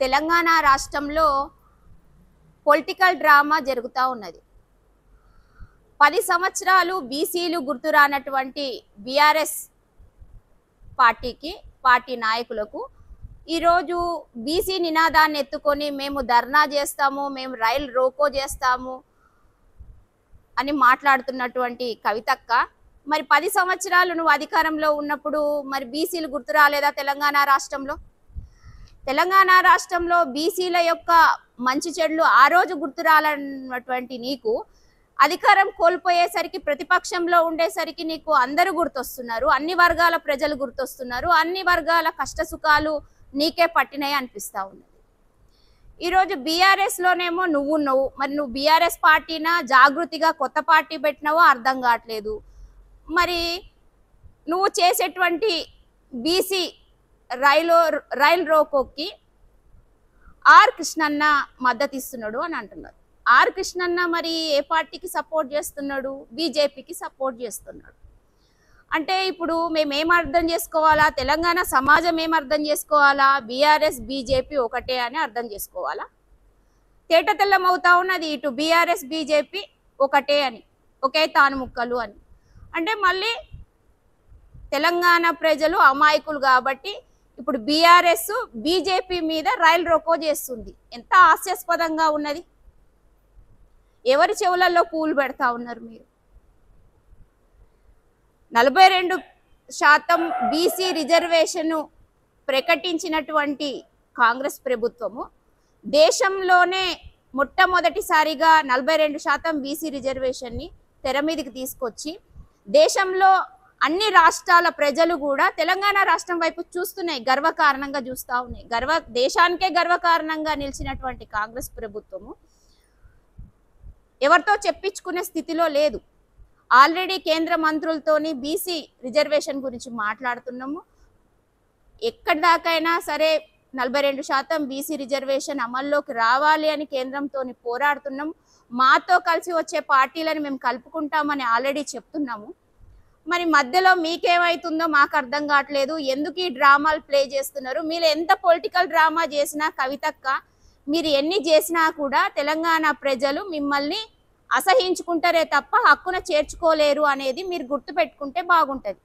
తెలంగాణ రాష్ట్రంలో political drama జరుగుతూ ఉన్నది. 10 సంవత్సరాలు బీసీలు గుర్తురానటువంటి బీఆర్ఎస్ పార్టీ నాయకులకు ఈరోజు బీసీ నినాదాన్ని ఎత్తుకొని మేము ధర్నా చేస్తాము, మేము రైలు రోకో చేస్తాము అని మాట్లాడుతున్నటువంటి కవితక్క, మరి 10 సంవత్సరాలు నువ్వు అధికారంలో ఉన్నప్పుడు మరి బీసీలు గుర్తు రాలేదా తెలంగాణ రాష్ట్రంలో? తెలంగాణ రాష్ట్రంలో బీసీల యొక్క మంచి చెడులు ఆ రోజు గుర్తు రాలన్నటువంటి నీకు అధికారం కోల్పోయేసరికి, ప్రతిపక్షంలో ఉండేసరికి నీకు అందరూ గుర్తొస్తున్నారు, అన్ని వర్గాల ప్రజలు గుర్తొస్తున్నారు, అన్ని వర్గాల కష్ట సుఖాలు నీకే పట్టినాయి అనిపిస్తూ ఉన్నది. ఈరోజు బీఆర్ఎస్లోనేమో నువ్వు మరి నువ్వు బీఆర్ఎస్ పార్టీనా జాగృతిగా కొత్త పార్టీ పెట్టినావో అర్థం కావట్లేదు. మరి నువ్వు చేసేటువంటి బీసీ రైల్ రోకోకి ఆర్ కృష్ణన్న మద్దతు ఇస్తున్నాడు అని అంటున్నారు. ఆర్ కృష్ణన్న మరి ఏ పార్టీకి సపోర్ట్ చేస్తున్నాడు? బీజేపీకి సపోర్ట్ చేస్తున్నాడు. అంటే ఇప్పుడు మేము ఏం అర్థం చేసుకోవాలా? తెలంగాణ సమాజం ఏం అర్థం చేసుకోవాలా? బీఆర్ఎస్ బీజేపీ ఒకటే అని అర్థం చేసుకోవాలా? తేటతెల్లం అవుతా ఉన్నది, ఇటు బీఆర్ఎస్ బీజేపీ ఒకటే అని, ఒకే తాను ముక్కలు అని. అంటే మళ్ళీ తెలంగాణ ప్రజలు అమాయకులు కాబట్టి ఇప్పుడు బీఆర్ఎస్ బీజేపీ మీద రైలు రోకో చేస్తుంది. ఎంత హాస్యాస్పదంగా ఉన్నది! ఎవరి చెవులలో పూలు పెడతా ఉన్నారు మీరు? 42% బీసీ రిజర్వేషన్ ప్రకటించినటువంటి కాంగ్రెస్ ప్రభుత్వము దేశంలోనే మొట్టమొదటిసారిగా 42% బీసీ రిజర్వేషన్ని తెర మీదకి తీసుకొచ్చి దేశంలో అన్ని రాష్ట్రాల ప్రజలు కూడా తెలంగాణ రాష్ట్రం వైపు చూస్తున్నాయి, గర్వకారణంగా చూస్తూ ఉన్నాయి. దేశానికే గర్వకారణంగా నిలిచినటువంటి కాంగ్రెస్ ప్రభుత్వము ఎవరితో చెప్పించుకునే స్థితిలో లేదు. ఆల్రెడీ కేంద్ర మంత్రులతోని బీసీ రిజర్వేషన్ గురించి మాట్లాడుతున్నాము. ఎక్కడి దాకైనా సరే 42% బీసీ రిజర్వేషన్ అమల్లోకి రావాలి అని కేంద్రంతో పోరాడుతున్నాము. మాతో కలిసి వచ్చే పార్టీలను మేము కలుపుకుంటామని ఆల్రెడీ చెప్తున్నాము. మరి మధ్యలో మీకేమవుతుందో మాకు అర్థం కావట్లేదు. ఎందుకు ఈ డ్రామాలు ప్లే చేస్తున్నారు? మీరు ఎంత పొలిటికల్ డ్రామా చేసినా కవితక్క, మీరు ఎన్ని చేసినా కూడా తెలంగాణ ప్రజలు మిమ్మల్ని అసహించుకుంటారే తప్ప హక్కున చేర్చుకోలేరు అనేది మీరు గుర్తుపెట్టుకుంటే బాగుంటుంది.